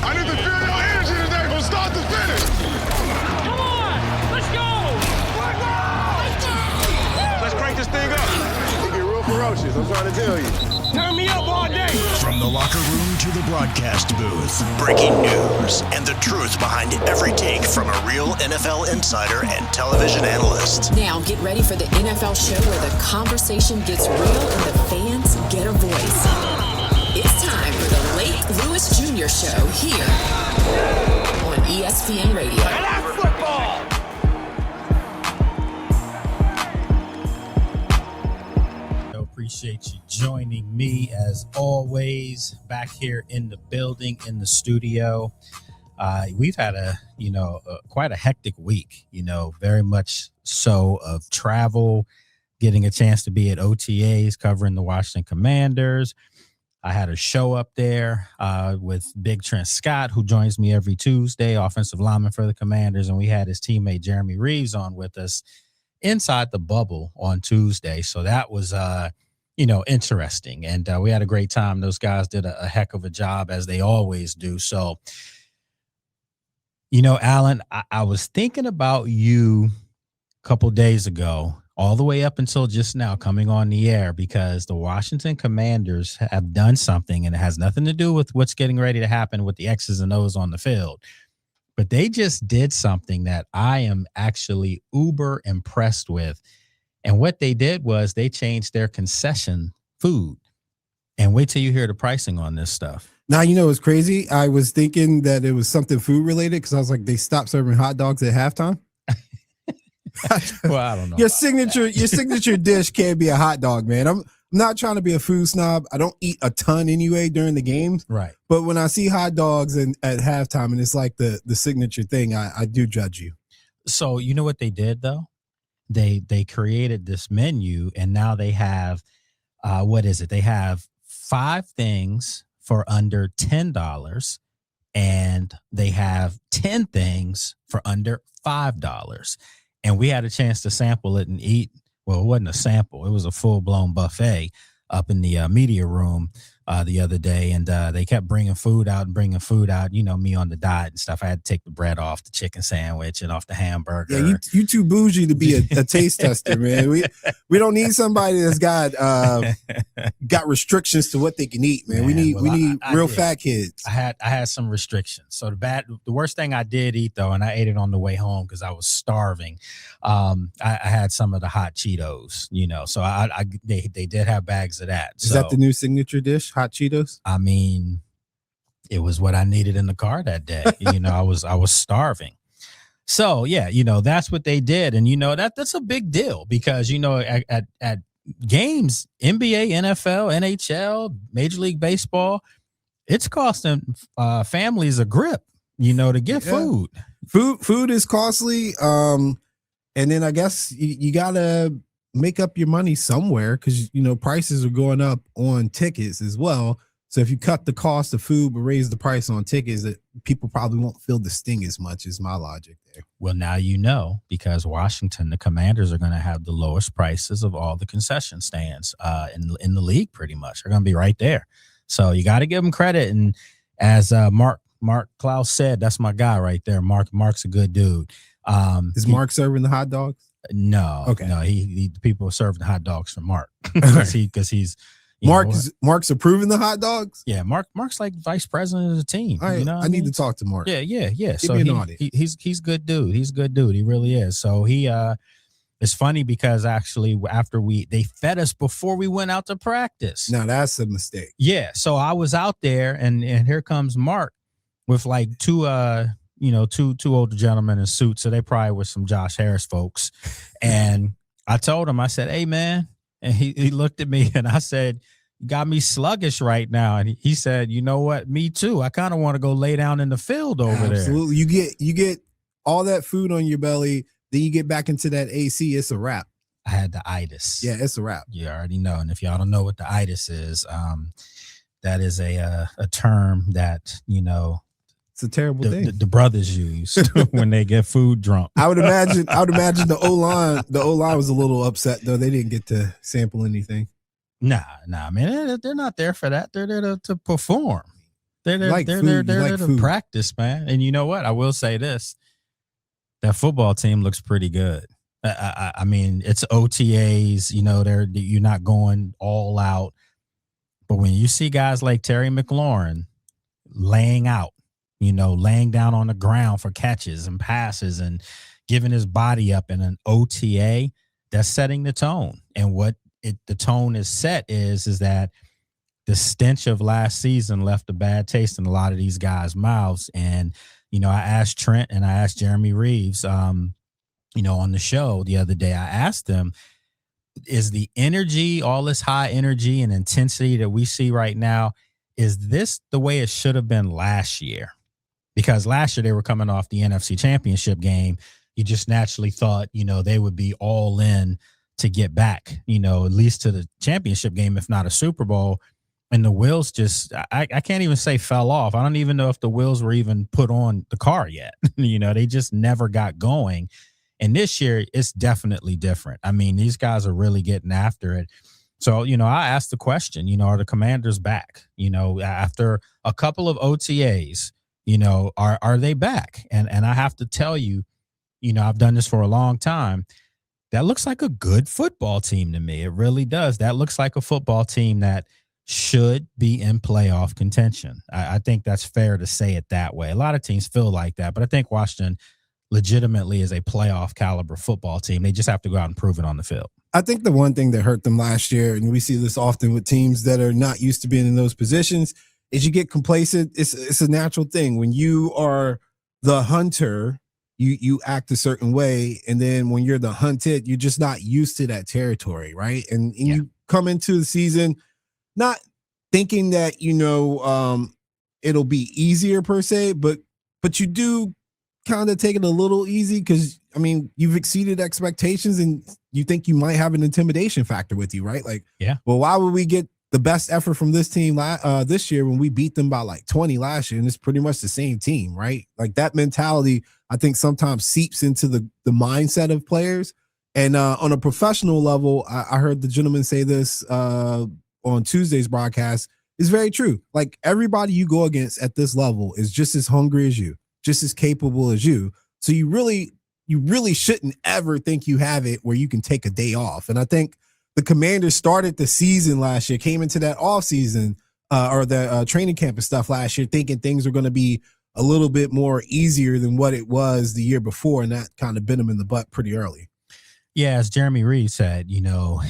I need to feel your energy today from start to finish. Come on, let's go. Let's crank this thing up. It get real ferocious, I'm trying to tell you. Turn me up all day. From the locker room to the broadcast booth, breaking news and the truth behind every take from a real NFL insider and television analyst. Now get ready for the NFL show where the conversation gets real and the fans get a voice. It's time for the Lake Lewis Jr. Show here on ESPN Radio. And that's football. Appreciate you joining me as always back here in the building, in the studio. We've had quite a hectic week, very much so, of travel, getting a chance to be at OTAs covering the Washington Commanders. I had a show up there with Big Trent Scott, who joins me every Tuesday, offensive lineman for the Commanders. And we had his teammate Jeremy Reeves on with us inside the bubble on Tuesday. So that was, interesting. And we had a great time. Those guys did a heck of a job, as they always do. So, Alan, I was thinking about you a couple days ago, all the way up until just now coming on the air, because the Washington Commanders have done something, and it has nothing to do with what's getting ready to happen with the X's and O's on the field. But they just did something that I am actually uber impressed with. And what they did was they changed their concession food. And wait till you hear the pricing on this stuff. Now, it's crazy. I was thinking that it was something food related because I was like, they stopped serving hot dogs at halftime. Well, I don't know. Your signature dish can't be a hot dog, man. I'm not trying to be a food snob. I don't eat a ton anyway during the games. Right. But when I see hot dogs at halftime and it's like the signature thing, I do judge you. So you know what they did, though? They created this menu, and now they have, They have 5 things for under $10, and they have 10 things for under $5. And we had a chance to sample it and eat. Well, it wasn't a sample. It was a full-blown buffet up in the media room the other day. And they kept bringing food out. Me on the diet and stuff. I had to take the bread off the chicken sandwich and off the hamburger. Yeah, you too bougie to be a taste tester, man. We don't need somebody that's got restrictions to what they can eat, man. We need real fat kids. I had some restrictions. So the worst thing I did eat, though, and I ate it on the way home because I was starving. I had some of the hot Cheetos, So they did have bags of that. Is that the new signature dish? Hot Cheetos? I mean, it was what I needed in the car that day. I was starving. So yeah, that's what they did. And that's a big deal because at games, NBA, NFL, NHL, Major League Baseball, it's costing families a grip, to get food. Food is costly. And then I guess you gotta make up your money somewhere because prices are going up on tickets as well. So if you cut the cost of food but raise the price on tickets, that people probably won't feel the sting as much, is my logic there. Well, now because Washington, the Commanders are going to have the lowest prices of all the concession stands in the league. Pretty much, they're going to be right there. So you got to give them credit. And as Mark Klaus said, that's my guy right there. Mark's a good dude. Is Mark serving the hot dogs? No, okay. No, he people are serving hot dogs for Mark because he's Mark's approving the hot dogs. Yeah, Mark's like vice president of the team. I need to talk to Mark. Yeah. Give So me an audit. he's good dude. He's a good dude. He really is. So it's funny because actually after they fed us before we went out to practice. Now that's a mistake. Yeah. So I was out there and here comes Mark with like two older gentlemen in suits. So they probably were some Josh Harris folks. And I told him, I said, "Hey man." And he looked at me and I said, "You got me sluggish right now." And he said, "You know what? Me too. I kind of want to go lay down in the field over there." Absolutely. You get all that food on your belly. Then you get back into that AC. It's a wrap. I had the itis. Yeah, it's a wrap. You already know. And if y'all don't know what the itis is, that is a term that, it's a terrible thing. The brothers use when they get food drunk. I would imagine the O-line was a little upset though. They didn't get to sample anything. Nah, man. They're not there for that. They're there to perform. They're there. Like They're food, there. you They're like there to food. practice, man. And you know what? I will say this: that football team looks pretty good. I mean, it's OTAs. You know, you're not going all out, but when you see guys like Terry McLaurin laying out, you know, laying down on the ground for catches and passes and giving his body up in an OTA, that's setting the tone. And what the tone is set is that the stench of last season left a bad taste in a lot of these guys' mouths. And, you know, I asked Trent and I asked Jeremy Reeves, you know, on the show the other day, I asked them, is the energy, all this high energy and intensity that we see right now, is this the way it should have been last year? Because last year they were coming off the NFC Championship game. You just naturally thought, you know, they would be all in to get back, you know, at least to the championship game, if not a Super Bowl. And the wheels just, I can't even say fell off. I don't even know if the wheels were even put on the car yet. You know, they just never got going. And this year, it's definitely different. I mean, these guys are really getting after it. So, you know, I asked the question, you know, are the Commanders back? You know, after a couple of OTAs, you know, are they back? And I have to tell you, you know, I've done this for a long time. That looks like a good football team to me. It really does. That looks like a football team that should be in playoff contention. I think that's fair to say it that way. A lot of teams feel like that, but I think Washington legitimately is a playoff caliber football team. They just have to go out and prove it on the field. I think the one thing that hurt them last year, and we see this often with teams that are not used to being in those positions, is you get complacent. It's a natural thing. When you are the hunter, you act a certain way. And then when you're the hunted, you're just not used to that territory, right? And you come into the season not thinking that, you know, it'll be easier per se, but you do kind of take it a little easy because, I mean, you've exceeded expectations and you think you might have an intimidation factor with you, right? Like, well, why would we get the best effort from this team this year when we beat them by like 20 last year and it's pretty much the same team, right? Like that mentality, I think sometimes seeps into the mindset of players. And on a professional level, I heard the gentleman say this on Tuesday's broadcast, is very true. Like everybody you go against at this level is just as hungry as you, just as capable as you. So you really shouldn't ever think you have it where you can take a day off. And I think the Commanders started the season last year, came into that off season or the training camp and stuff last year, thinking things were going to be a little bit more easier than what it was the year before. And that kind of bit them in the butt pretty early. Yeah. As Jeremy Reed said, you know,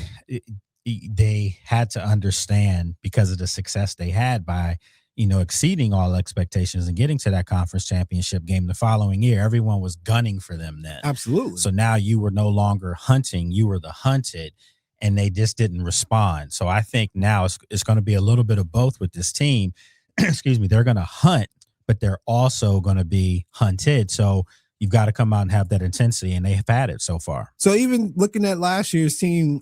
they had to understand because of the success they had by, you know, exceeding all expectations and getting to that conference championship game the following year. Everyone was gunning for them then. Absolutely. So now you were no longer hunting, you were the hunted, and they just didn't respond. So I think now it's going to be a little bit of both with this team. Excuse me. They're going to hunt, but they're also going to be hunted. So you've got to come out and have that intensity, and they have had it so far. So even looking at last year's team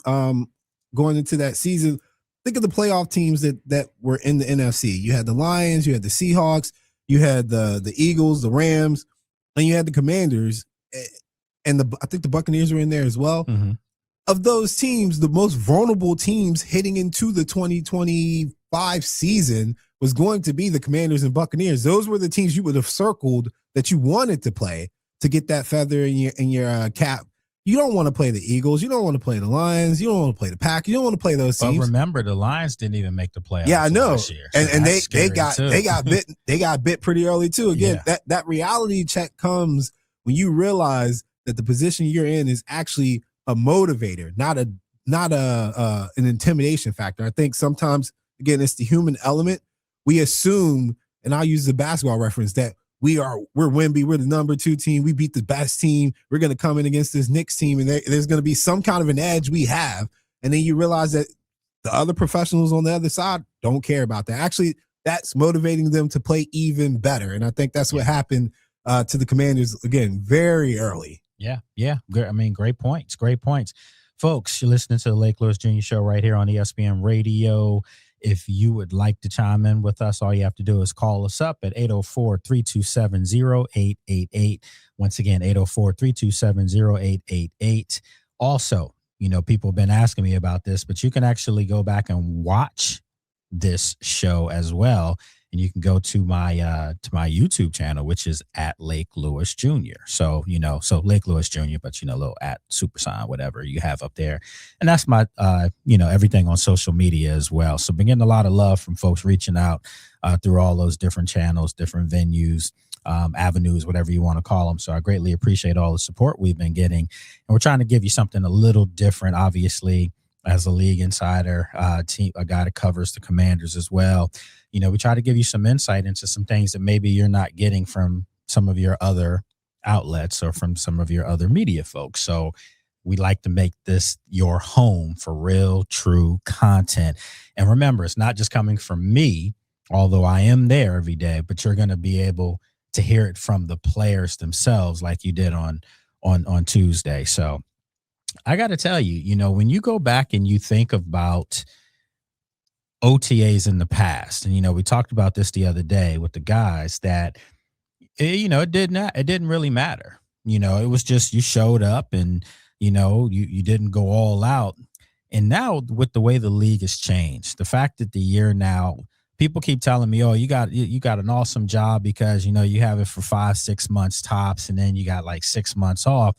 going into that season, think of the playoff teams that were in the NFC. You had the Lions, you had the Seahawks, you had the Eagles, the Rams, and you had the Commanders, and I think the Buccaneers were in there as well. Mm-hmm. Of those teams, the most vulnerable teams heading into the 2025 season was going to be the Commanders and Buccaneers. Those were the teams you would have circled that you wanted to play to get that feather in your cap. You don't want to play the Eagles. You don't want to play the Lions. You don't want to play the Packers. You don't want to play those teams. But remember, the Lions didn't even make the playoffs. Yeah, I know. Last year, so and they got bit pretty early too. Again, that reality check comes when you realize that the position you're in is actually a motivator, not an intimidation factor. I think sometimes, again, it's the human element. We assume, and I'll use the basketball reference, that we're Wemby, we're the number 2 team, we beat the best team, we're going to come in against this Knicks team, and there's going to be some kind of an edge we have. And then you realize that the other professionals on the other side don't care about that. Actually, that's motivating them to play even better. And I think that's what happened to the Commanders, again, very early. Yeah. I mean, great points. Folks, you're listening to the Lake Lewis Jr. Show right here on ESPN Radio. If you would like to chime in with us, all you have to do is call us up at 804-327-0888. Once again, 804-327-0888. Also, you know, people have been asking me about this, but you can actually go back and watch this show as well. and you can go to my YouTube channel, which is at Lake Lewis Jr. So, so Lake Lewis Jr., but, little at super sign, whatever you have up there. And that's my, everything on social media as well. So been getting a lot of love from folks reaching out through all those different channels, different venues, avenues, whatever you want to call them. So I greatly appreciate all the support we've been getting. And we're trying to give you something a little different, obviously, as a league insider, a guy that covers the Commanders as well. We try to give you some insight into some things that maybe you're not getting from some of your other outlets or from some of your other media folks. So we like to make this your home for real, true content. And remember, it's not just coming from me, although I am there every day, but you're going to be able to hear it from the players themselves like you did on Tuesday. So I got to tell you, when you go back and you think about OTAs in the past, and, we talked about this the other day with the guys that, it didn't really matter. It was just, you showed up and, you didn't go all out. And now with the way the league has changed, the fact that the year now, people keep telling me, oh, you got an awesome job because, you have it for 5-6 months tops. And then you got like 6 months off.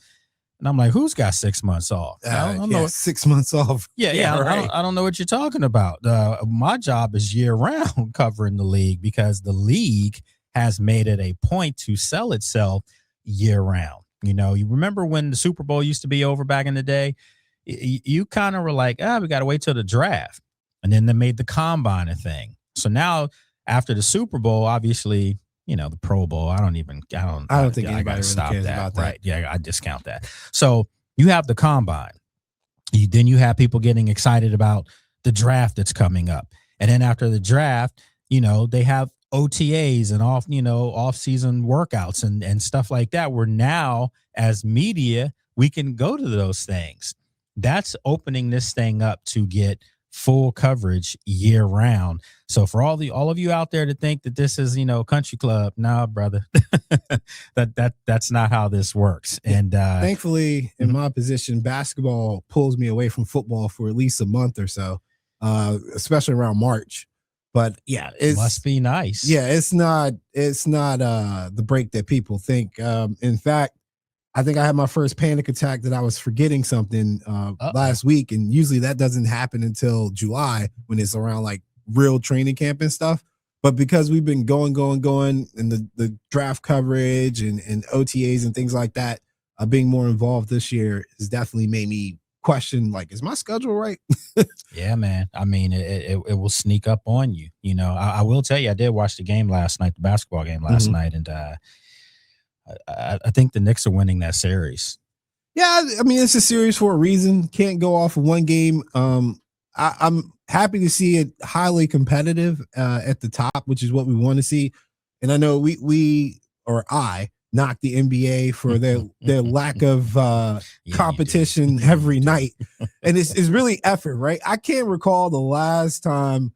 And I'm like, who's got 6 months off? I don't know. 6 months off. Yeah. Right. I don't know what you're talking about. My job is year round covering the league because the league has made it a point to sell itself year round. You remember when the Super Bowl used to be over back in the day? You kind of were like, we got to wait till the draft. And then they made the combine a thing. So now after the Super Bowl, obviously, the Pro Bowl, I don't think anybody really cares about that. Right. Yeah, I discount that. So you have the combine. Then you have people getting excited about the draft that's coming up. And then after the draft, they have OTAs and off-season workouts and stuff like that, where now as media, we can go to those things. That's opening this thing up to get full coverage year round. So for all of you out there to think that this is, country club, nah, brother, that's not how this works. And thankfully, in my position, basketball pulls me away from football for at least a month or so, especially around March. But yeah, it must be nice. Yeah, it's not the break that people think. In fact, I think I had my first panic attack that I was forgetting something last week. And usually that doesn't happen until July when it's around like real training camp and stuff. But because we've been going and the draft coverage and OTAs and things like that, being more involved this year has definitely made me question, like, is my schedule right? Yeah, man. I mean, it will sneak up on you. I will tell you, I did watch the game last night, the basketball game last night. And I think the Knicks are winning that series. Yeah, I mean, it's a series for a reason. Can't go off of one game. I'm happy to see it highly competitive at the top, which is what we want to see. And I know I knocked the NBA for their lack of competition every night. And it's really effort, right? I can't recall the last time.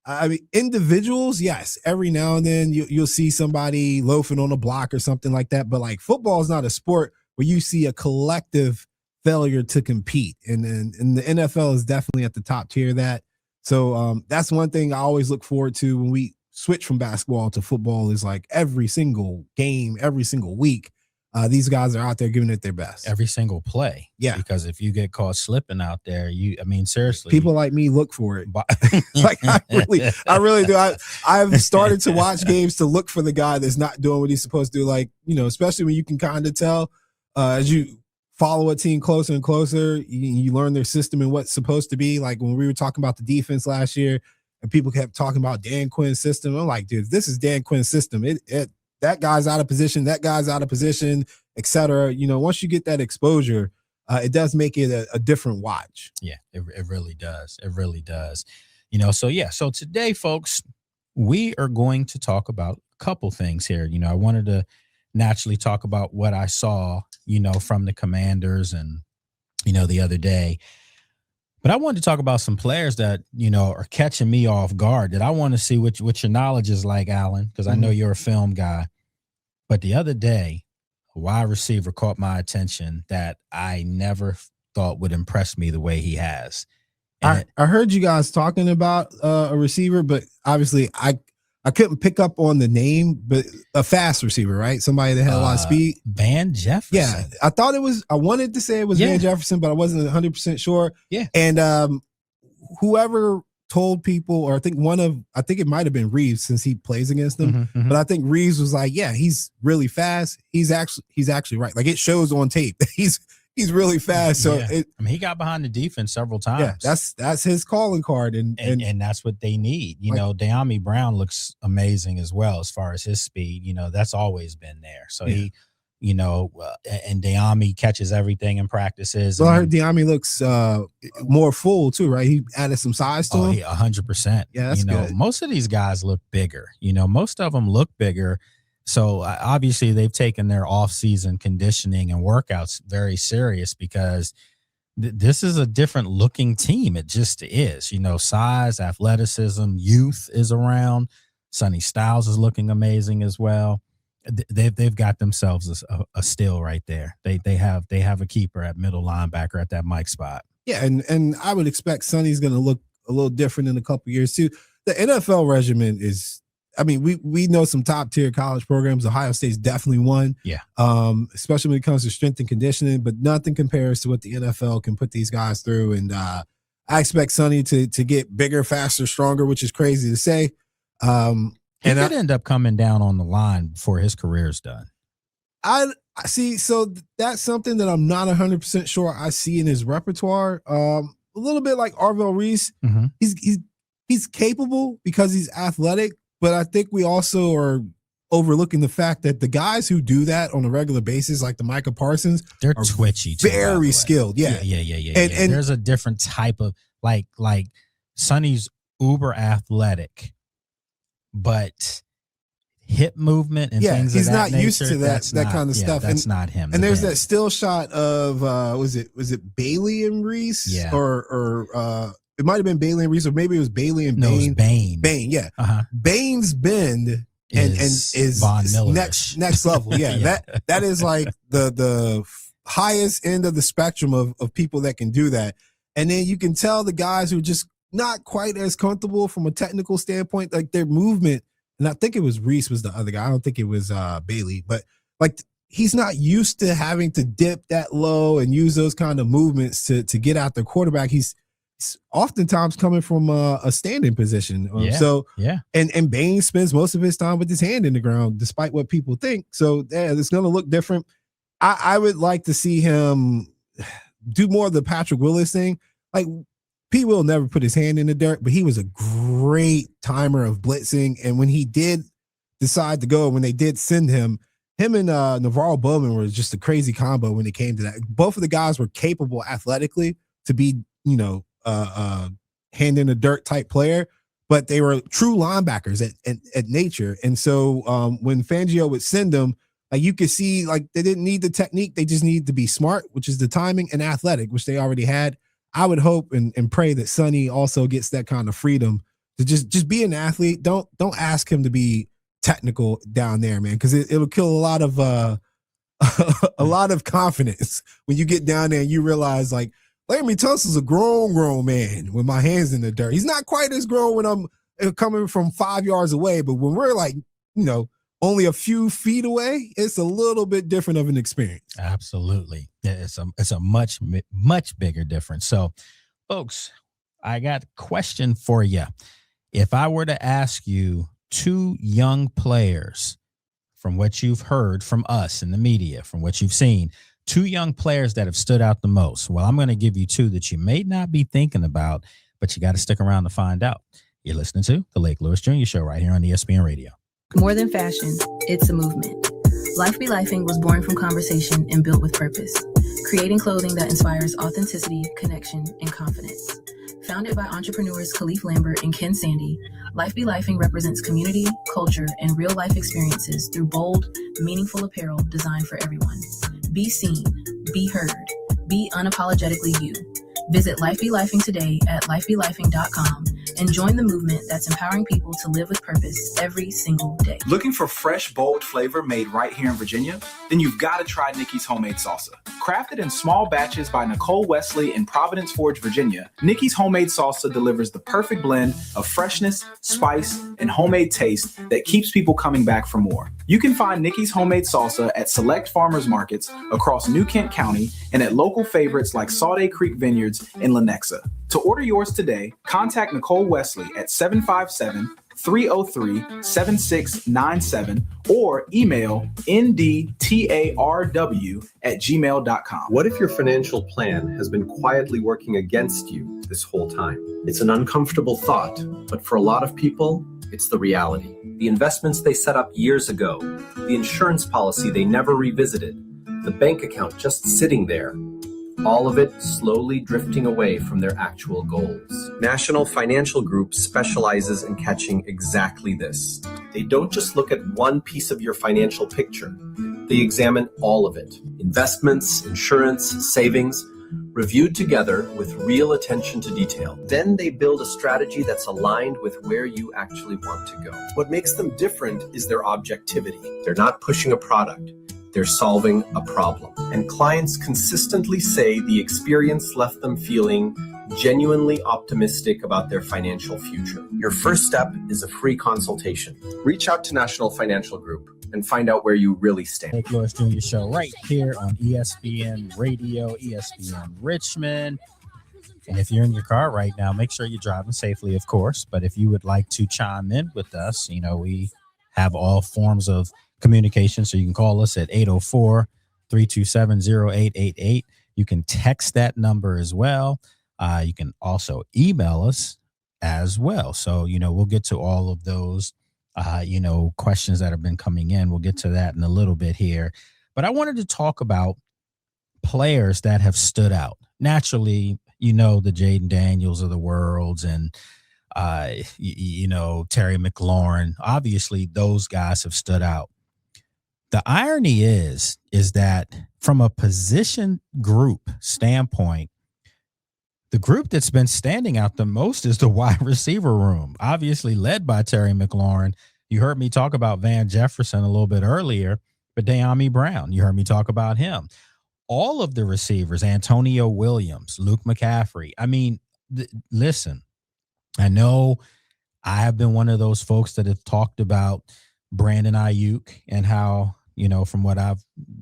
I mean, individuals, yes, every now and then you'll see somebody loafing on a block or something like that. But like football is not a sport where you see a collective failure to compete. And the NFL is definitely at the top tier of that. So that's one thing I always look forward to when we switch from basketball to football is like every single game, every single week. These guys are out there giving it their best. Every single play. Yeah. Because if you get caught slipping out there, seriously. People like me look for it. Like I really do. I've started to watch games to look for the guy that's not doing what he's supposed to do. Like, especially when you can kind of tell as you follow a team closer and closer, you learn their system and what's supposed to be. Like when we were talking about the defense last year and people kept talking about Dan Quinn's system. I'm like, dude, this is Dan Quinn's system. That guy's out of position, et cetera. Once you get that exposure, it does make it a different watch. Yeah, it really does. It really does. So today, folks, we are going to talk about a couple things here. I wanted to naturally talk about what I saw, from the Commanders and, the other day. But I wanted to talk about some players that, are catching me off guard that I want to see what your knowledge is like, Alan, because I know you're a film guy. But the other day, a wide receiver caught my attention that I never thought would impress me the way he has. I heard you guys talking about a receiver, but obviously I I couldn't pick up on the name, but a fast receiver, right? Somebody that had a lot of speed. Van Jefferson. Yeah, I wanted to say it was Van Jefferson, but I wasn't 100% sure. Yeah. And whoever told people, or I think it might have been Reeves since he plays against them, but I think Reeves was like, yeah, he's really fast. He's actually right. Like, it shows on tape. He's really fast. So he got behind the defense several times. Yeah, that's his calling card, and that's what they need. You know, De'Ami Brown looks amazing as well as far as his speed. You know, that's always been there. So he, you know, and De'Ami catches everything in practices. Well, I heard De'Ami looks more full too, right? He added some size to him. 100%. Yeah, that's good. Most of these guys look bigger. You know, most of them look bigger. So obviously they've taken their off-season conditioning and workouts very serious, because this is a different looking team. It just is. You know, size, athleticism, youth is around. Sonny Styles is looking amazing as well. They've got themselves a steal right there. They have a keeper at middle linebacker at that Mike spot. Yeah, and I would expect Sonny's going to look a little different in a couple years too. The NFL regimen is. I mean, we know some top tier college programs. Ohio State's definitely one. Yeah. Especially when it comes to strength and conditioning, but nothing compares to what the NFL can put these guys through. And I expect Sonny to get bigger, faster, stronger, which is crazy to say. He could end up coming down on the line before his career's done. I see. So that's something that I'm not 100% sure I see in his repertoire. A little bit like Arvell Reese. He's capable because he's athletic. But I think we also are overlooking the fact that the guys who do that on a regular basis, like the Micah Parsons, they're twitchy, very skilled. Yeah. And there's a different type of like Sonny's uber athletic, but hip movement and things. He's of that not nature, used to that kind of stuff. That's not him. And there's that still shot of was it Bailey and Reese? Yeah. Or it might have been Bailey and Reese, or maybe it was Bailey and Bain. No, it was Bain. Bain, yeah. Bain's bend and is Von Miller next level. Yeah, that is like the highest end of the spectrum of people that can do that. And then you can tell the guys who are just not quite as comfortable from a technical standpoint, like their movement. And I think it was Reese was the other guy. I don't think it was Bailey, but like he's not used to having to dip that low and use those kind of movements to get out the quarterback. He's oftentimes coming from a standing position. And Bain spends most of his time with his hand in the ground, despite what people think. So it's going to look different. I would like to see him do more of the Patrick Willis thing. Like, P. Will never put his hand in the dirt, but he was a great timer of blitzing. And when he did decide to go, when they did send him and Navarro Bowman were just a crazy combo when it came to that. Both of the guys were capable athletically to be, hand in the dirt type player, but they were true linebackers at nature. And so when Fangio would send them, like you could see, like they didn't need the technique. They just needed to be smart, which is the timing, and athletic, which they already had. I would hope and pray that Sonny also gets that kind of freedom to just be an athlete. Don't ask him to be technical down there, man, because it'll kill a lot of a lot of confidence when you get down there and you realize, like, Laremy Tunsil's a grown man with my hands in the dirt. He's not quite as grown when I'm coming from 5 yards away, but when we're like, only a few feet away, it's a little bit different of an experience. Absolutely. It's a much bigger difference. So, folks, I got a question for you. If I were to ask you two young players, from what you've heard from us in the media, from what you've seen, two young players that have stood out the most. Well, I'm going to give you two that you may not be thinking about, but you got to stick around to find out. You're listening to the Lake Lewis Jr. Show right here on ESPN Radio. More than fashion, it's a movement. Life Be Lifing was born from conversation and built with purpose, creating clothing that inspires authenticity, connection, and confidence. Founded by entrepreneurs Khalif Lambert and Ken Sandy, Life Be Lifing represents community, culture, and real-life experiences through bold, meaningful apparel designed for everyone. Be seen, be heard, be unapologetically you. Visit Life Be Lifing today at lifebelifing.com and join the movement that's empowering people to live with purpose every single day. Looking for fresh, bold flavor made right here in Virginia? Then you've got to try Nikki's Homemade Salsa. Crafted in small batches by Nicole Wesley in Providence Forge, Virginia, Nikki's Homemade Salsa delivers the perfect blend of freshness, spice, and homemade taste that keeps people coming back for more. You can find Nikki's Homemade Salsa at select farmers markets across New Kent County and at local favorites like Salt Creek Vineyards in Lenexa. To order yours today, contact Nicole Wesley at 757-303-7697 or email ndtarw@gmail.com. What if your financial plan has been quietly working against you this whole time? It's an uncomfortable thought, but for a lot of people, it's the reality. The investments they set up years ago, the insurance policy they never revisited, the bank account just sitting there, all of it slowly drifting away from their actual goals. National Financial Group specializes in catching exactly this. They don't just look at one piece of your financial picture. They examine all of it. Investments, insurance, savings, reviewed together with real attention to detail. Then they build a strategy that's aligned with where you actually want to go. What makes them different is their objectivity. They're not pushing a product. They're solving a problem. And clients consistently say the experience left them feeling genuinely optimistic about their financial future. Your first step is a free consultation. Reach out to National Financial Group and find out where you really stand. Lake Lewis Jr. Show right here on ESPN Radio, ESPN Richmond. And if you're in your car right now, make sure you're driving safely, of course. But if you would like to chime in with us, you know, we have all forms of communication. So you can call us at 804-327-0888. You can text that number as well. You can also email us as well. So, you know, we'll get to all of those, questions that have been coming in. We'll get to that in a little bit here. But I wanted to talk about players that have stood out. Naturally, you know, the Jaden Daniels of the world and, Terry McLaurin. Obviously, those guys have stood out. The irony is that from a position group standpoint, the group that's been standing out the most is the wide receiver room, obviously led by Terry McLaurin. You heard me talk about Van Jefferson a little bit earlier, but De'Ami Brown, you heard me talk about him. All of the receivers, Antonio Williams, Luke McCaffrey. I mean, listen, I know I have been one of those folks that have talked about Brandon Ayuk and how, from what I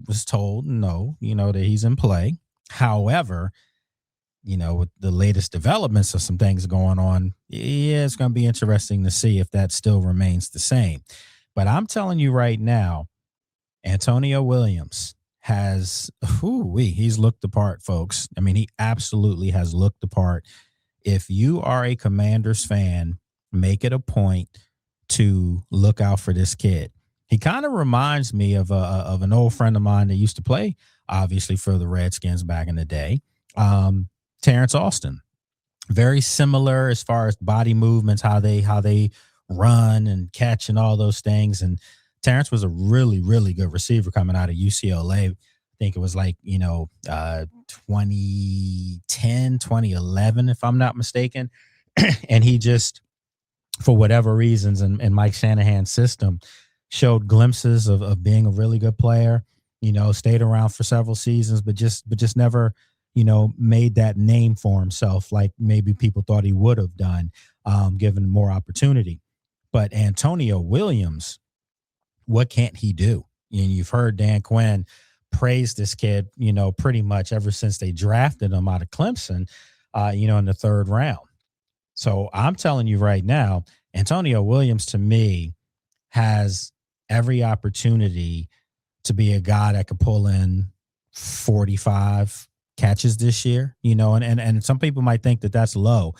was told, that he's in play. However, with the latest developments of some things going on, it's going to be interesting to see if that still remains the same. But I'm telling you right now, Antonio Williams he's looked the part, folks. I mean, he absolutely has looked the part. If you are a Commanders fan, make it a point to look out for this kid. He kind of reminds me of an old friend of mine that used to play, obviously, for the Redskins back in the day. Terrence Austin, very similar as far as body movements, how they run and catch and all those things. And Terrence was a really, really good receiver coming out of UCLA. I think it was 2010, 2011, if I'm not mistaken. And he just, for whatever reasons, in Mike Shanahan's system, showed glimpses of being a really good player, stayed around for several seasons, but just never, made that name for himself like maybe people thought he would have done, given more opportunity. But Antonio Williams, what can't he do? And you've heard Dan Quinn praise this kid, pretty much ever since they drafted him out of Clemson, in the third round. So I'm telling you right now, Antonio Williams, to me, has every opportunity to be a guy that could pull in 45 catches this year, and some people might think that that's low.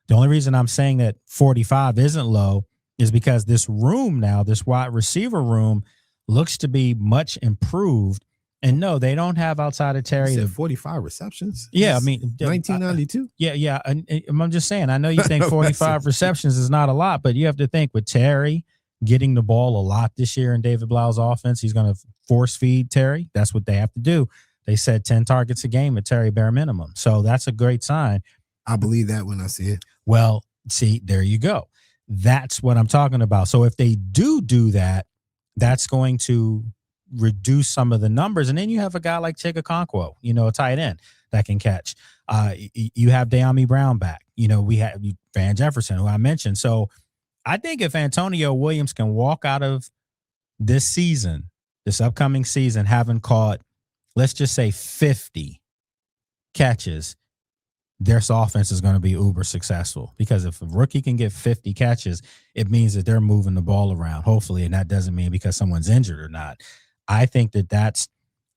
The only reason I'm saying that 45 isn't low is because this room now, this wide receiver room, looks to be much improved. And no, they don't have outside of Terry. 45 receptions. Yeah, I mean, 1992. Yeah. And I'm just saying, I know you think 45 receptions is not a lot, but you have to think with Terry getting the ball a lot this year in David Blau's offense, he's going to force feed Terry. That's what they have to do. They said 10 targets a game at Terry bare minimum. So that's a great sign. I believe that when I see it. Well, See, there you go. That's what I'm talking about. So if they do that, that's going to reduce some of the numbers. And then you have a guy like Chig Okonkwo, a tight end that can catch. You have De'Ami Brown back. We have Van Jefferson, who I mentioned. So I think if Antonio Williams can walk out of this upcoming season, having caught, let's just say 50 catches, their offense is going to be uber successful, because if a rookie can get 50 catches, it means that they're moving the ball around, hopefully. And that doesn't mean because someone's injured or not. I think that that's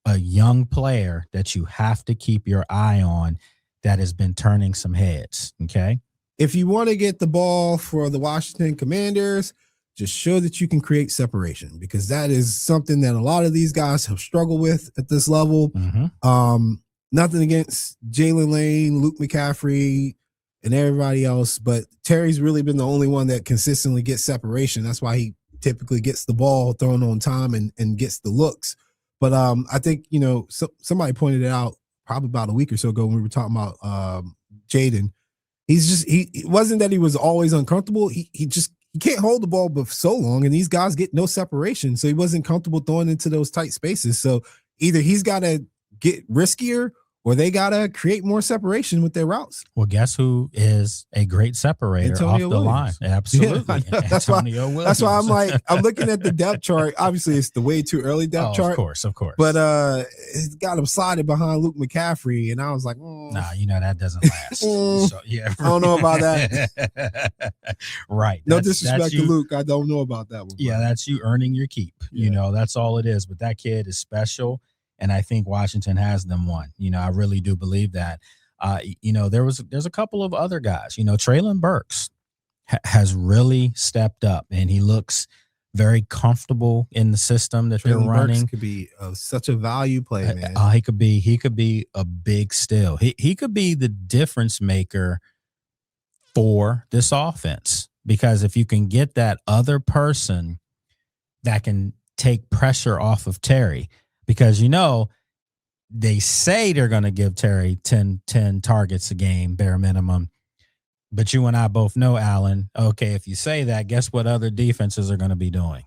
a young player that you have to keep your eye on that has been turning some heads. Okay. If you want to get the ball for the Washington Commanders, just show that you can create separation, because that is something that a lot of these guys have struggled with at this level. Mm-hmm. Nothing against Jalen Lane, Luke McCaffrey, and everybody else, but Terry's really been the only one that consistently gets separation. That's why he typically gets the ball thrown on time and gets the looks. But I think, somebody pointed it out probably about a week or so ago when we were talking about Jaden. It wasn't that he was always uncomfortable. He can't hold the ball for so long, and these guys get no separation. So he wasn't comfortable throwing into those tight spaces. So either he's got to get riskier, or they got to create more separation with their routes. Well, guess who is a great separator Antonio off the Williams. line? Absolutely. Yeah, that's why I'm like, I'm looking at the depth chart. Obviously, it's the way too early depth chart. Of course. But it's got him slided behind Luke McCaffrey, and I was like, nah, that doesn't last. So, yeah, I don't know about that. Right. No disrespect to Luke. I don't know about that one. Yeah, that's you earning your keep. That's all it is. But that kid is special. And I think Washington has them won. I really do believe that. There's a couple of other guys. Traylon Burks has really stepped up, and he looks very comfortable in the system that they're running. Burks could be such a value play, man. He could be a big steal. He could be the difference maker for this offense, because if you can get that other person that can take pressure off of Terry. Because, they say they're going to give Terry 10 targets a game, bare minimum. But you and I both know, Alan, okay, if you say that, guess what other defenses are going to be doing?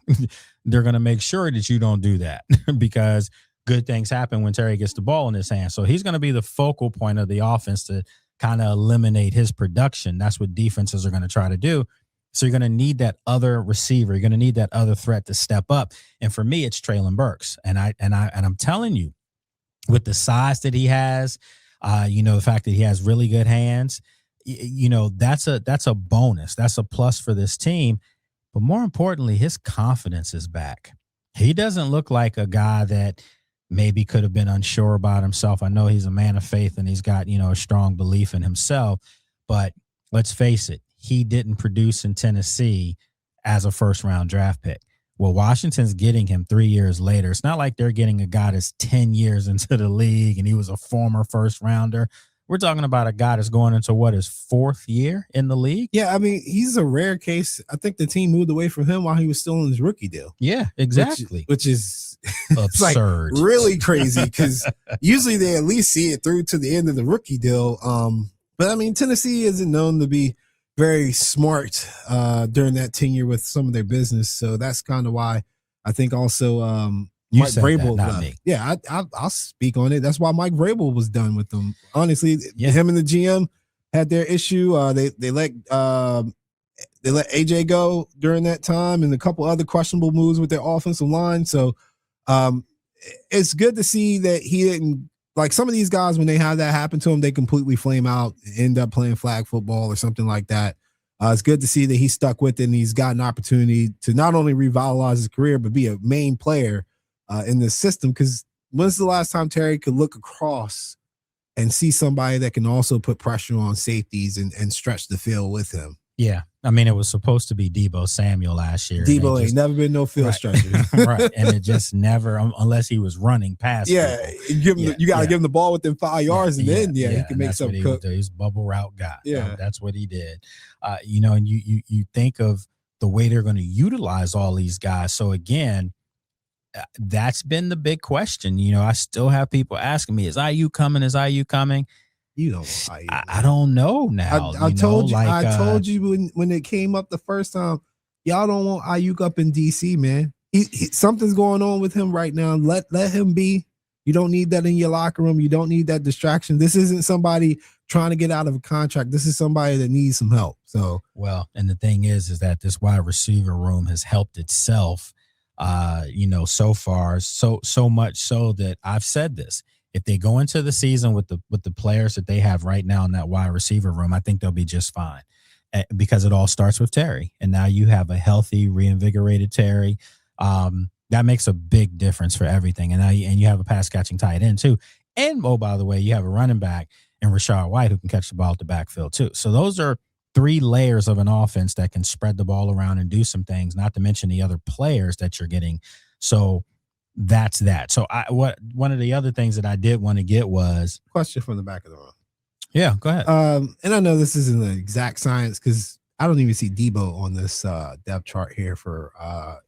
They're going to make sure that you don't do that, because good things happen when Terry gets the ball in his hand. So he's going to be the focal point of the offense to kind of eliminate his production. That's what defenses are going to try to do. So you're going to need that other receiver. You're going to need that other threat to step up. And for me, it's Traylon Burks. And I'm telling you, with the size that he has, the fact that he has really good hands, that's a bonus. That's a plus for this team. But more importantly, his confidence is back. He doesn't look like a guy that maybe could have been unsure about himself. I know he's a man of faith and he's got, a strong belief in himself. But let's face it, he didn't produce in Tennessee as a first-round draft pick. Well, Washington's getting him 3 years later. It's not like they're getting a guy that's 10 years into the league and he was a former first-rounder. We're talking about a guy that's going into his fourth year in the league. Yeah, I mean, he's a rare case. I think the team moved away from him while he was still in his rookie deal. Yeah, exactly. Which is absurd. Like really crazy, because usually they at least see it through to the end of the rookie deal. But I mean, Tennessee isn't known to be very smart during that tenure with some of their business. So that's kind of why I think also Mike Vrabel left. Yeah, I'll speak on it. That's why Mike Vrabel was done with them. Honestly, him and the GM had their issue. They let AJ go during that time, and a couple other questionable moves with their offensive line. So it's good to see that he didn't, like some of these guys, when they have that happen to them, they completely flame out, end up playing flag football or something like that. It's good to see that he stuck with it and he's got an opportunity to not only revitalize his career, but be a main player in this system. Because when's the last time Terry could look across and see somebody that can also put pressure on safeties and stretch the field with him? Yeah. I mean, it was supposed to be Deebo Samuel last year. Deebo ain't never been no field stretcher. Right. And it just never, unless he was running past. Yeah. You got to give him the ball within 5 yards, and then he can make something cook. He's bubble route guy. Yeah. That's what he did. And you think of the way they're going to utilize all these guys. So again, that's been the big question. I still have people asking me, is IU coming? Is IU coming? You don't know Ayuk. I don't know now. I told you. I told you when it came up the first time. Y'all don't want Ayuk up in DC, man. Something's going on with him right now. Let him be. You don't need that in your locker room. You don't need that distraction. This isn't somebody trying to get out of a contract. This is somebody that needs some help. So well, and the thing is that this wide receiver room has helped itself, so far, so much so that I've said this. If they go into the season with the players that they have right now in that wide receiver room, I think they'll be just fine, because it all starts with Terry. And now you have a healthy, reinvigorated Terry. That makes a big difference for everything. And now you have a pass catching tight end too. And by the way, you have a running back in Rashad White who can catch the ball at the backfield too. So those are 3 layers of an offense that can spread the ball around and do some things, not to mention the other players that you're getting. So that's that. So one of the other things that I did want to get was question from the back of the room. Yeah, go ahead. And I know this isn't the exact science because I don't even see Debo on this depth chart here for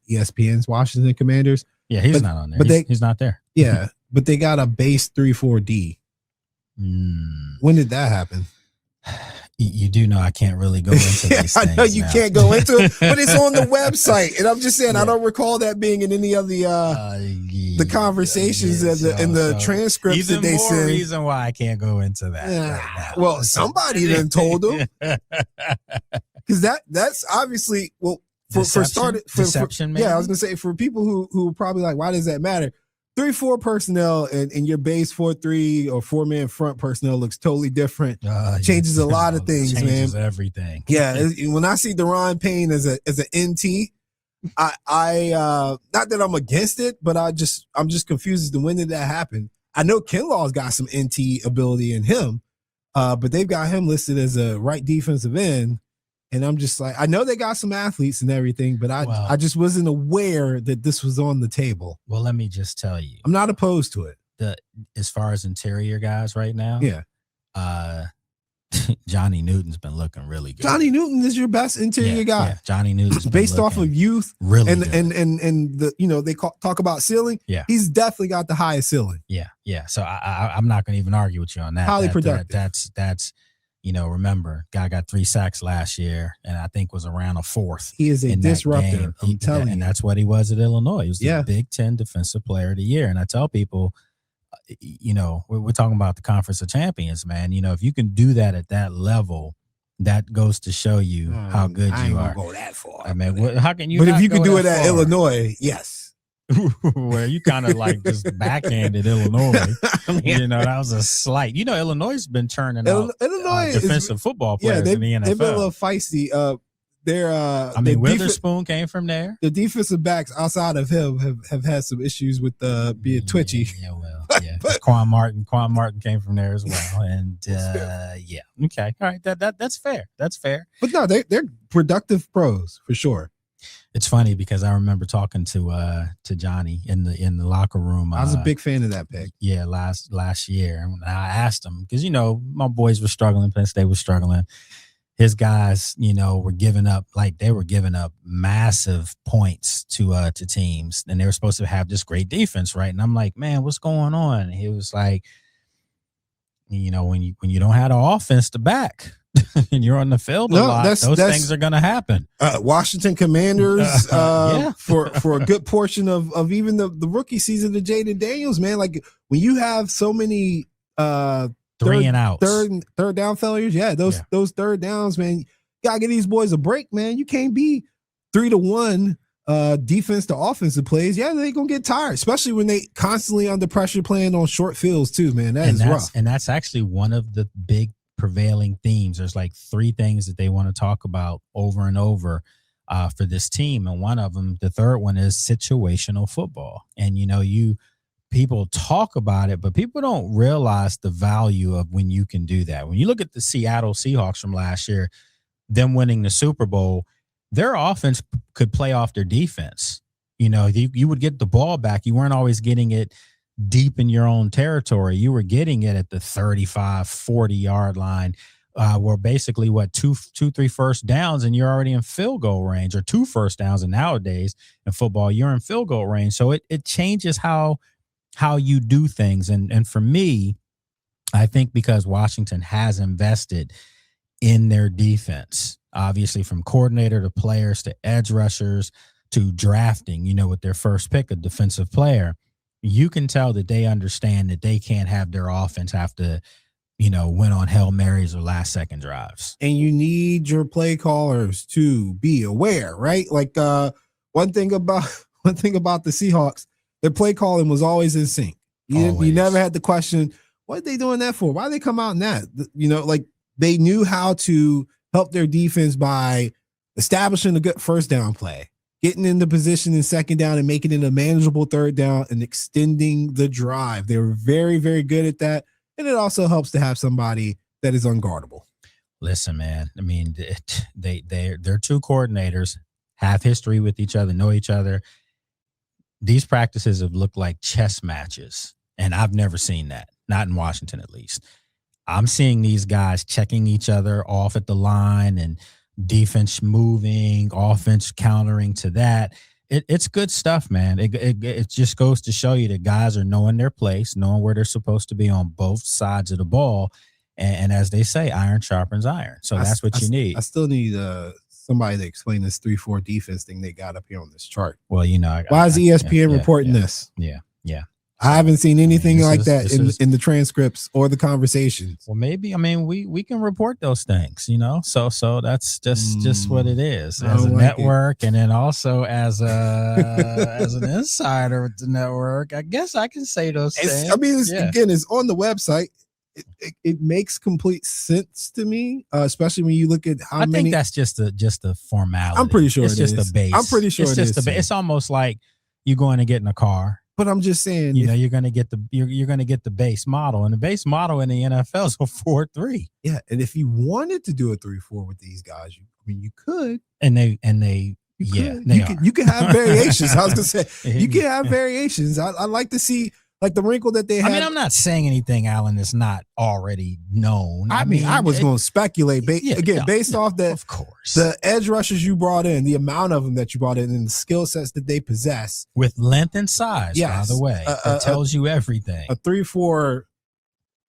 ESPN's Washington Commanders. Yeah, he's not on there. But he's not there. Yeah, but they got a base 3-4-D. When did that happen? You do know I can't really go into these things. I know you can't go into it, but it's on the website. And I'm just saying, I don't recall that being in any of the conversations and the transcripts that they send. Even more reason why I can't go into that. Right now. Well, somebody then told them. Because that's obviously, well, for deception, yeah, I was gonna say for people who are probably like, why does that matter? 3-4 personnel and your base 4-3 or 4-man front personnel looks totally different. Changes a lot of things, changes man. Everything. Yeah, when I see Daron Payne as an NT, I not that I'm against it, but I'm just confused as to when did that happen. I know Kinlaw's got some NT ability in him, but they've got him listed as a right defensive end. And I'm just like, I know they got some athletes and everything, but I just wasn't aware that this was on the table. Well, let me just tell you. I'm not opposed to it. As far as interior guys right now, yeah. Johnny Newton's been looking really good. Johnny Newton is your best interior guy. Yeah. Johnny Newton's based off of youth, really and good. and the they talk about ceiling. Yeah, he's definitely got the highest ceiling. Yeah. So I'm not going to even argue with you on that. Highly productive. That's remember, guy got 3 sacks last year, and I think was around a 4th. He is a disruptor. I'm telling you, and that's what he was at Illinois. He was the Big Ten Defensive Player of the Year. And I tell people, we're talking about the Conference of Champions, man. If you can do that at that level, that goes to show you how good you are. I ain't gonna go that far. I mean, how can you? But if you can do it at Illinois, yes. Where you kind of like just backhanded Illinois. That was a slight. Illinois has been turning out defensive football players in the NFL. They've been a little feisty. Witherspoon came from there. The defensive backs outside of him have had some issues with being twitchy. But Quan Martin came from there as well. And okay, all right, that's fair. That's fair. But no, they're productive pros for sure. It's funny because I remember talking to Johnny in the locker room. I was a big fan of that pick. Yeah, last year. And I asked him because my boys were struggling, Penn State was struggling. His guys, were giving up massive points to teams, and they were supposed to have this great defense, right? And I'm like, man, what's going on? And he was like, when you don't have the offense to back. And you're on the field a lot, those things are going to happen. Washington Commanders for a good portion of even the rookie season of Jaden Daniels, man. Like when you have so many 3 and outs, third down failures, those third downs, man. You gotta give these boys a break, man. You can't be 3-1 defense to offensive plays. Yeah, they're gonna get tired, especially when they constantly under pressure playing on short fields too, man. That's rough. And that's actually one of the big prevailing themes. There's like 3 things that they want to talk about over and over for this team, and one of them, the third one, is situational football. And people talk about it, but people don't realize the value of when you can do that. When you look at the Seattle Seahawks from last year, them winning the Super Bowl, their offense could play off their defense. You would get the ball back. You weren't always getting it deep in your own territory. You were getting it at the 35, 40-yard line, where basically 2-3 first downs and you're already in field goal range, or 2 first downs. And nowadays in football, you're in field goal range. So it changes how you do things. And for me, I think because Washington has invested in their defense, obviously from coordinator to players to edge rushers to drafting, with their first pick, a defensive player, you can tell that they understand that they can't have their offense have to, win on Hail Marys or last second drives. And you need your play callers to be aware, right? Like one thing about the Seahawks, their play calling was always in sync. You never had the question, what are they doing that for? Why they come out in that? Like they knew how to help their defense by establishing a good first down play, getting into position in second down and making it a manageable third down and extending the drive. They were very, very good at that. And it also helps to have somebody that is unguardable. Listen, man, I mean, they're two coordinators, have history with each other, know each other. These practices have looked like chess matches, and I've never seen that, not in Washington at least. I'm seeing these guys checking each other off at the line and defense moving, offense countering to that. It's good stuff, man. It just goes to show you that guys are knowing their place, knowing where they're supposed to be on both sides of the ball. And as they say, iron sharpens iron. So that's what you need. I still need somebody to explain this 3-4 defense thing they got up here on this chart. Well, why is ESPN reporting this? Yeah. I haven't seen anything like that in the transcripts or the conversations. Well, maybe, we can report those things, so that's just what it is as a network. And then also as an insider with the network, I guess I can say those things. Again, it's on the website. It makes complete sense to me, especially when you look at how many. I think that's just a formality. I'm pretty sure it's just a base. I'm pretty sure it's just a base. It's almost like you going to get in a car. But I'm just saying, you're going to get the base model, and the base model in the NFL is a 4-3. Yeah, and if you wanted to do a 3-4 with these guys, you could. You can have variations. I was going to say you can have variations. I like to see. Like the wrinkle that they had. I'm not saying anything, Alan, that's not already known. I was going to speculate based off that. Of course, the edge rushers you brought in, the amount of them that you brought in, and the skill sets that they possess with length and size. Yes, by the way, that tells you everything. A 3-4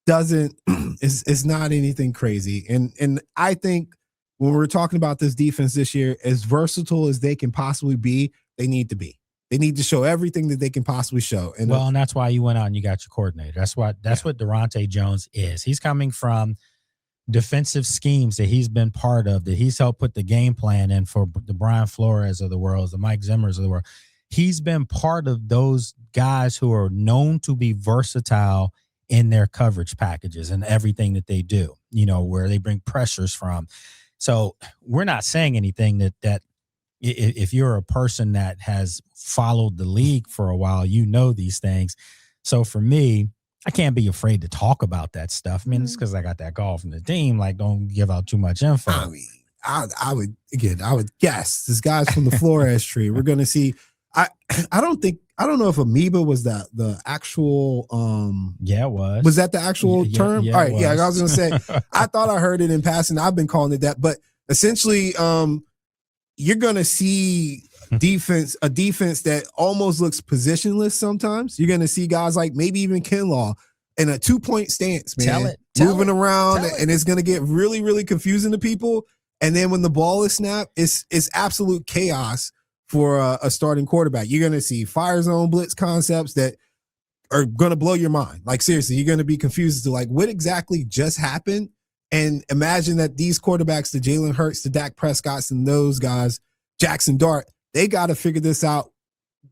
doesn't is not anything crazy, and I think when we're talking about this defense this year, as versatile as they can possibly be, they need to be. They need to show everything that they can possibly show. And that's why you went out and you got your coordinator. That's what Durante Jones is. He's coming from defensive schemes that he's been part of, that he's helped put the game plan in for the Brian Flores of the world, the Mike Zimmers of the world. He's been part of those guys who are known to be versatile in their coverage packages and everything that they do, where they bring pressures from. So we're not saying anything that if you're a person that has followed the league for a while, these things. So for me, I can't be afraid to talk about that stuff. It's because I got that call from the team. Like, don't give out too much info. I would guess this guy's from the Flores tree. We're going to see. I don't know if amoeba was the actual. It was. Was that the actual term? Yeah, all right. Yeah. I was going to say, I thought I heard it in passing. I've been calling it that, but essentially, you're going to see a defense that almost looks positionless sometimes. You're going to see guys like maybe even Kinlaw in a 2-point stance, man, moving around, and it's going to get really, really confusing to people. And then when the ball is snapped, it's absolute chaos for a starting quarterback. You're going to see fire zone blitz concepts that are going to blow your mind. Like, seriously, you're going to be confused as to like what exactly just happened. And imagine that these quarterbacks, the Jalen Hurts, the Dak Prescotts, and those guys, Jackson Dart, they got to figure this out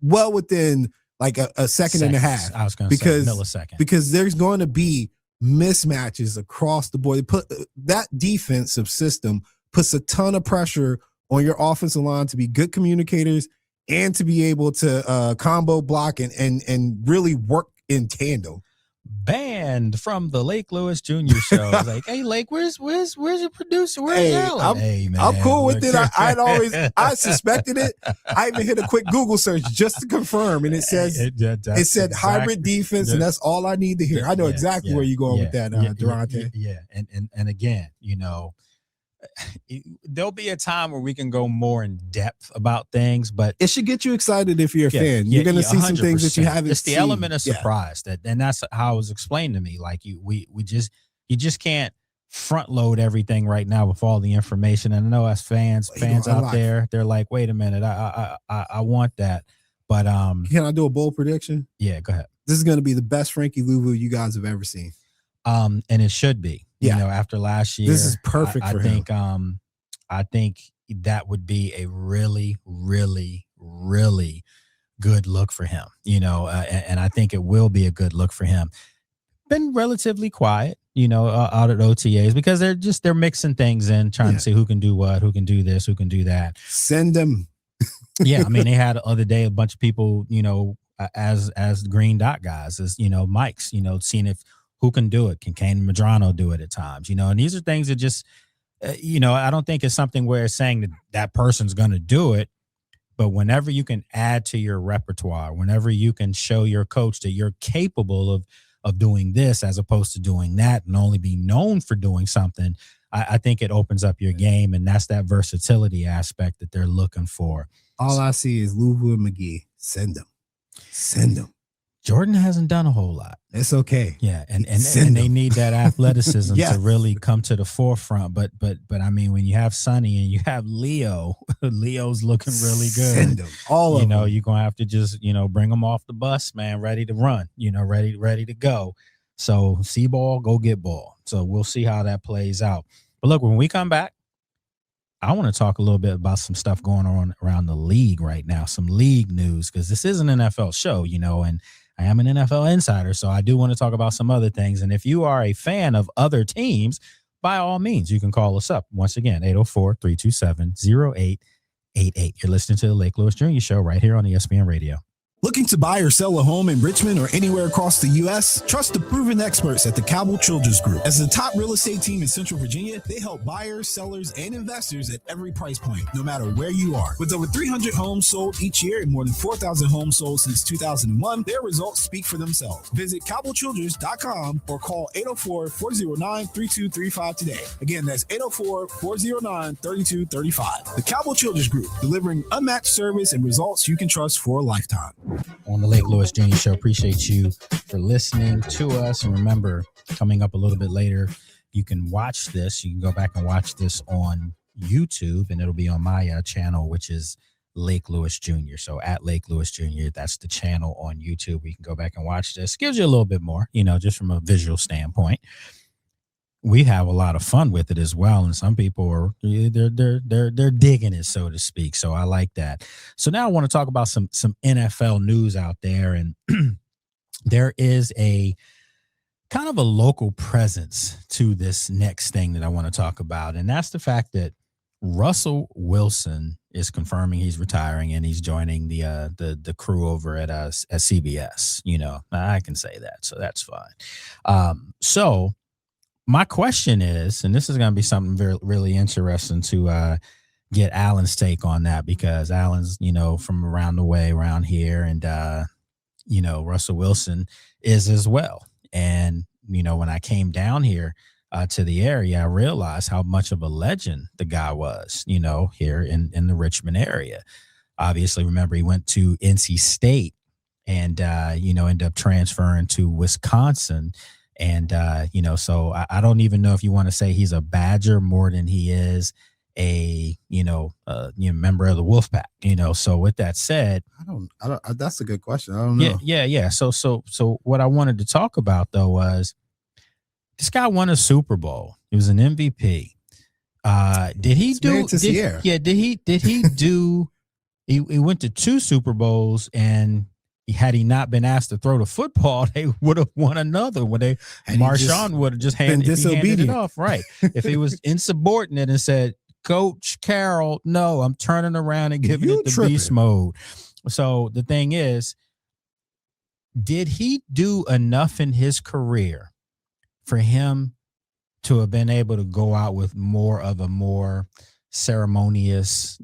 well within like a second and a half. I was going to say millisecond. Because there's going to be mismatches across the board. They put that defensive system puts a ton of pressure on your offensive line to be good communicators and to be able to combo block and really work in tandem. Banned from the Lake Lewis Jr. show. Like, hey, Lake, where's your producer? Where's Alan? Man, I'm cool with it. I suspected it. I even hit a quick Google search just to confirm, and it said hybrid defense, and that's all I need to hear. I know exactly where you're going with that, Durante. And again, there'll be a time where we can go more in depth about things, but it should get you excited if you're a fan. You're going to see some things that you haven't It's the seen. element of surprise and that's how it was explained to me. Like you just can't front load everything right now with all the information. And I know as fans out there, they're like, wait a minute, I want that. But can I do a bold prediction? Yeah, go ahead. This is going to be the best Frankie Louvu you guys have ever seen. And it should be. You know, after last year, this is perfect for him. I think that would be a really, really, really good look for him. You know, and I think it will be a good look for him. Been relatively quiet, you know, out at OTAs because they're mixing things in, trying to see who can do what, who can do this, who can do that. Send them. Yeah, I mean, they had the other day a bunch of people, you know, as green dot guys, as you know, mics, you know, seeing if who can do it. Can Kane Madrano do it at times, you know? And these are things that just, you know, I don't think it's something where it's saying that person's going to do it. But whenever you can add to your repertoire, whenever you can show your coach that you're capable of doing this as opposed to doing that and only be known for doing something, I think it opens up your game. And that's that versatility aspect that they're looking for. All I see is Louvu and McGee. Send them. Jordan hasn't done a whole lot. It's okay. Yeah, and they need that athleticism to really come to the forefront. But I mean, when you have Sonny and you have Leo, Leo's looking really good. Send them. All of them. You know, you're gonna have to just, you know, bring them off the bus, man, ready to run. You know, ready to go. So see ball, go get ball. So we'll see how that plays out. But look, when we come back, I want to talk a little bit about some stuff going on around the league right now, some league news, because this is an NFL show, you know, and I am an NFL insider, so I do want to talk about some other things. And if you are a fan of other teams, by all means, you can call us up. Once again, 804-327-0888. You're listening to the Lake Lewis Jr. Show right here on ESPN Radio. Looking to buy or sell a home in Richmond or anywhere across the U.S.? Trust the proven experts at the Cabell Childers Group. As the top real estate team in Central Virginia, they help buyers, sellers, and investors at every price point, no matter where you are. With over 300 homes sold each year and more than 4,000 homes sold since 2001, their results speak for themselves. Visit CabellChilders.com or call 804-409-3235 today. Again, that's 804-409-3235. The Cabell Childers Group, delivering unmatched service and results you can trust for a lifetime. On the Lake Lewis Jr. Show. Appreciate you for listening to us. And remember, coming up a little bit later, you can watch this. You can go back and watch this on YouTube, and it'll be on my channel, which is Lake Lewis Jr. So at Lake Lewis Jr., that's the channel on YouTube. We can go back and watch this. Gives you a little bit more, you know, just from a visual standpoint. We have a lot of fun with it as well, and some people are they're digging it, so to speak. So I like that. So now I want to talk about some NFL news out there, and there is a kind of a local presence to this next thing that I want to talk about, and that's the fact that Russell Wilson is confirming he's retiring and he's joining the crew over at CBS. You know, I can say that, so that's fine. So my question is, and this is going to be something very, really interesting to get Alan's take on that, because Alan's, you know, from around the way around here, and, you know, Russell Wilson is as well. And, you know, when I came down here to the area, I realized how much of a legend the guy was, you know, here in the Richmond area. Obviously, remember, he went to NC State and, you know, ended up transferring to Wisconsin. And, you know, so I don't even know if you want to say he's a Badger more than he is a, member of the Wolfpack, you know. So with that said, I don't, that's a good question. I don't know. Yeah. So what I wanted to talk about, though, was this guy won a Super Bowl. He was an MVP. Did he do? Did he do? He went to 2 Super Bowls, and had he not been asked to throw the football, they would have won another. Marshawn would have just handed it off, right? If he was insubordinate and said, "Coach Carroll, no, I'm turning around and giving it the beast mode." So the thing is, did he do enough in his career for him to have been able to go out with more ceremonious,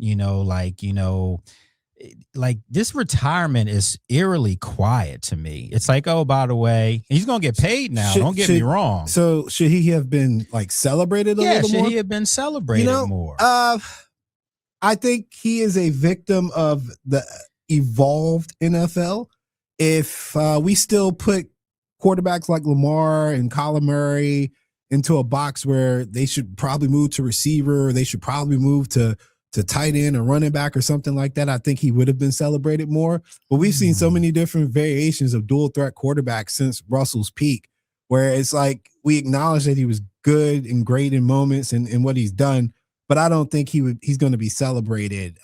like this retirement is eerily quiet to me. It's like, oh, by the way, he's gonna get paid now. Don't get me wrong. So should he have been like celebrated a little more? Should he have been celebrated more? I think he is a victim of the evolved NFL. If we still put quarterbacks like Lamar and Kyler Murray into a box where they should probably move to receiver, or they should probably move to tight end or running back or something like that, I think he would have been celebrated more. But we've seen so many different variations of dual threat quarterbacks since Russell's peak, where it's like we acknowledge that he was good and great in moments and what he's done, but I don't think he's going to be celebrated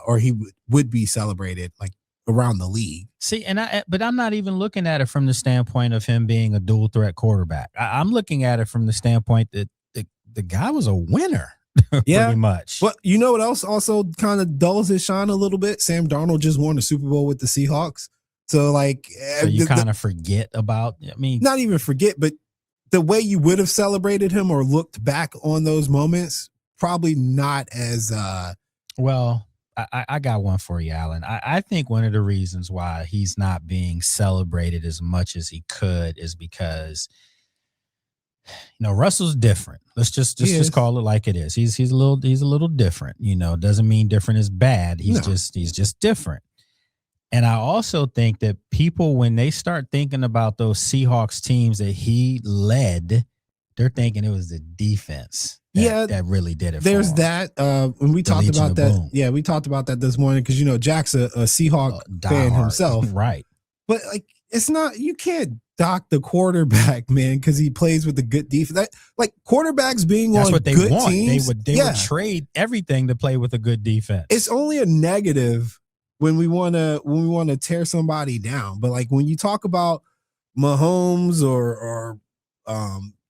or he would be celebrated like around the league. See, but I'm not even looking at it from the standpoint of him being a dual threat quarterback. I'm looking at it from the standpoint that the guy was a winner. Yeah, pretty much. But you know what else also kind of dulls his shine a little bit? Sam Darnold just won the Super Bowl with the Seahawks. So like, so you kind of forget about, I mean, not even forget, but the way you would have celebrated him or looked back on those moments, probably not as well. I got one for you, Alan. I think one of the reasons why he's not being celebrated as much as he could is because, you know, Russell's different. Let's just call it like it is. He's a little different. You know, doesn't mean different is bad. He's just different. And I also think that people, when they start thinking about those Seahawks teams that he led, they're thinking it was the defense that really did it. There's for him. that. When we talked about that, we talked about that this morning because, you know, Jack's a Seahawk fan himself. Right. But like, it's not, you can't dock the quarterback, man, because he plays with a good defense. Like quarterbacks being That's on what they good want. teams, They would trade everything to play with a good defense. It's only a negative when we want to tear somebody down. But like when you talk about Mahomes or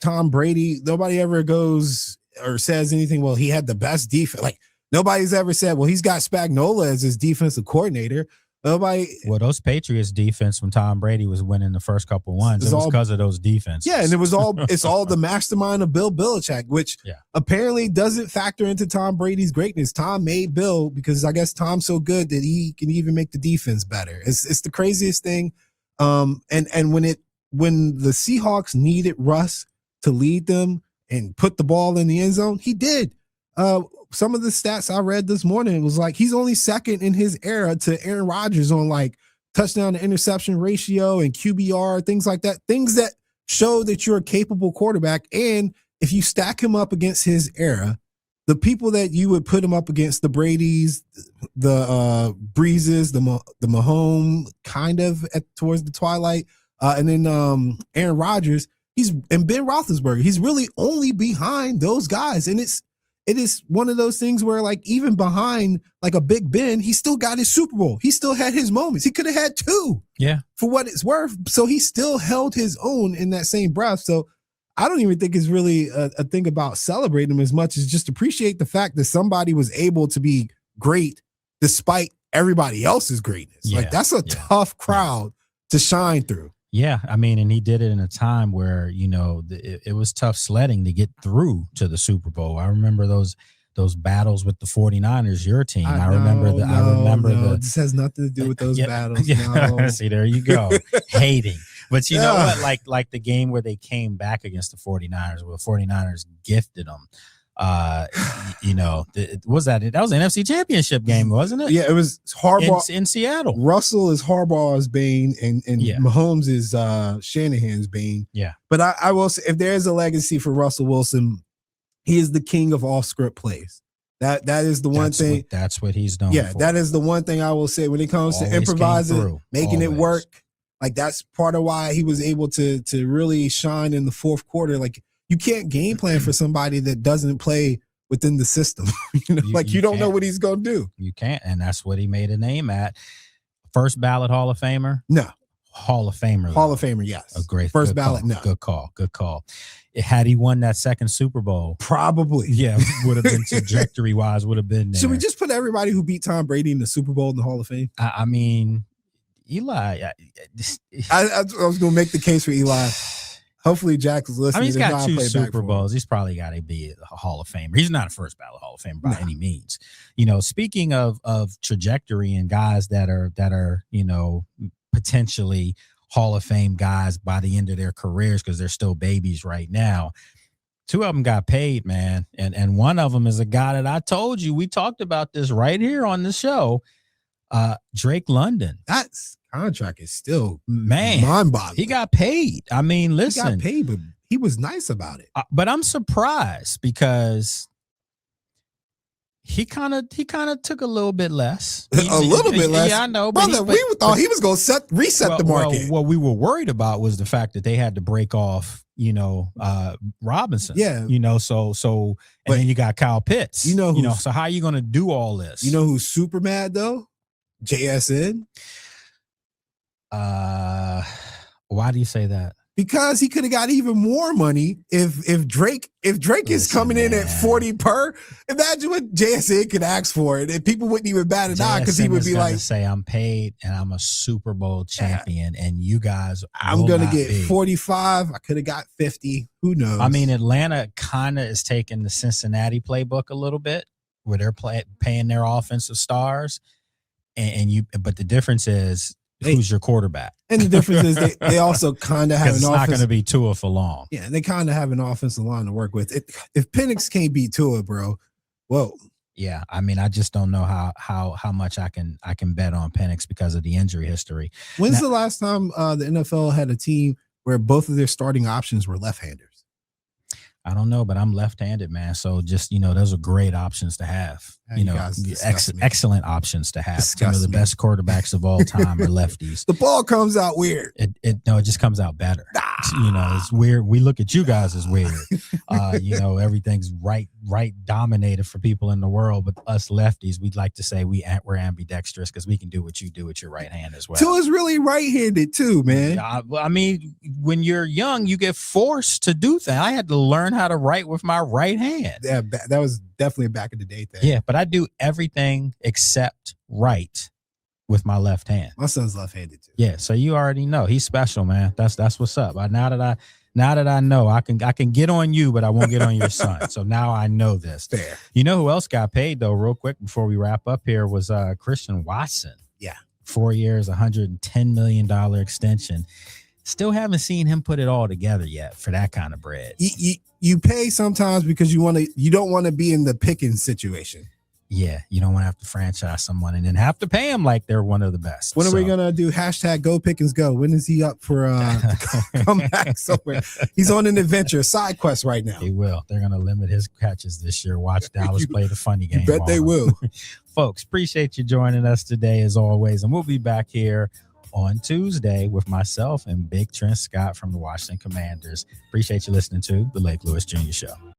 Tom Brady, nobody ever goes or says anything. Well, he had the best defense. Like nobody's ever said, well, he's got Spagnuolo as his defensive coordinator. Nobody. Well, those Patriots defense when Tom Brady was winning the first couple ones, it was because of those defenses. Yeah, and it's all the mastermind of Bill Belichick, which apparently doesn't factor into Tom Brady's greatness. Tom made Bill because I guess Tom's so good that he can even make the defense better. It's the craziest thing. And when the Seahawks needed Russ to lead them and put the ball in the end zone, he did. Some of the stats I read this morning was like he's only second in his era to Aaron Rodgers on like touchdown to interception ratio and QBR, things like that, things that show that you're a capable quarterback. And if you stack him up against his era, the people that you would put him up against, the Bradys, the Breezes, the Mahomes, kind of towards the twilight, and then Aaron Rodgers, and Ben Roethlisberger, he's really only behind those guys. And it is one of those things where, like, even behind like a Big Ben, he still got his Super Bowl. He still had his moments. He could have had two. Yeah. For what it's worth. So he still held his own in that same breath. So I don't even think it's really a thing about celebrating him as much as just appreciate the fact that somebody was able to be great despite everybody else's greatness. Yeah. Like, that's a tough crowd to shine through. Yeah, I mean, and he did it in a time where, you know, it was tough sledding to get through to the Super Bowl. I remember those battles with the 49ers, your team. I remember this has nothing to do with those battles. No. See, there you go. Hating. But you know what? Like the game where they came back against the 49ers, where the 49ers gifted them. You know, that was an NFC Championship game, wasn't it? Yeah, it was Harbaugh in Seattle. Russell is Harbaugh's bane, and Mahomes is Shanahan's bane. Yeah, but I will say, if there is a legacy for Russell Wilson, he is the king of all script plays. That is the one thing. That's what he's done. Yeah, that is the one thing I will say when it comes to improvising, making it work. Like that's part of why he was able to really shine in the fourth quarter. Like, you can't game plan for somebody that doesn't play within the system. You don't know what he's going to do. You can't. And that's what he made a name at. First ballot Hall of Famer? No. Hall of Famer. Hall of Famer, yes. A great first ballot, call. No. Good call. Had he won that second Super Bowl? Probably. Yeah, would have been trajectory-wise, would have been there. Should we just put everybody who beat Tom Brady in the Super Bowl in the Hall of Fame? I mean, Eli. I was going to make the case for Eli. Hopefully Jack is listening. I mean, he's There's got not a 2 playback Super for him. Bowls. He's probably got to be a Hall of Famer. He's not a first ballot Hall of Famer by any means. You know, speaking of trajectory and guys that are you know, potentially Hall of Fame guys by the end of their careers because they're still babies right now. 2 of them got paid, man, and one of them is a guy that I told you we talked about this right here on the show. Drake London. That's contract is still mind-boggling. He got paid. I mean, listen, he got paid, but he was nice about it. But I'm surprised because he kind of took a little bit less. A little bit less. Yeah, I know. Brother, we thought he was going to reset the market. What we were worried about was the fact that they had to break off, you know, Robinson. Yeah. You know, so and then you got Kyle Pitts. You know, so how are you going to do all this? You know who's super mad though? JSN. Why do you say that? Because he could have got even more money if Drake is coming in at 40 per. Imagine what JSN could ask for it, and people wouldn't even bat an eye because he would be like, "Say I'm paid and I'm a Super Bowl champion, and you guys, I'm gonna get 45. I could have got 50. Who knows? I mean, Atlanta kind of is taking the Cincinnati playbook a little bit, where they're paying their offensive stars, but the difference is who's your quarterback. And the difference is they also kind of have an offense. It's not going to be Tua for long. Yeah, they kind of have an offensive line to work with. If Penix can't beat Tua, bro, whoa. Yeah, I mean, I just don't know how much I can bet on Penix because of the injury history. When's the last time the NFL had a team where both of their starting options were left-handers? I don't know, but I'm left-handed, man. So just, you know, those are great options to have. You know, excellent options to have. Some of the best quarterbacks of all time are lefties. The ball comes out weird. It just comes out better. You know, it's weird. We look at you guys as weird. You know, everything's right dominated for people in the world, but us lefties, we'd like to say we're ambidextrous because we can do what you do with your right hand as well. Tua's really right-handed too, man. I mean, when you're young, you get forced to do things. I had to learn how to write with my right hand. Yeah, that was definitely back in the day thing. Yeah, but I do everything except write with my left hand. My son's left-handed too. Yeah, so you already know he's special, man. That's what's up. Now that I know, I can get on you, but I won't get on your son. So now I know this. Fair. You know who else got paid though? Real quick before we wrap up here was Christian Watson. Yeah, 4 years, $110 million extension. Still haven't seen him put it all together yet for that kind of bread. You pay sometimes because you don't want to be in the picking situation. Yeah, you don't want to have to franchise someone and then have to pay them like they're one of the best. When are we gonna do #Go Pickens Go? When is he up for come back somewhere? He's on an adventure, side quest right now. He will. They're gonna limit his catches this year. Watch Dallas play the funny game. You bet they will. Folks, appreciate you joining us today as always, and we'll be back here on Tuesday with myself and Big Trent Scott from the Washington Commanders. Appreciate you listening to the Lake Lewis Jr. Show.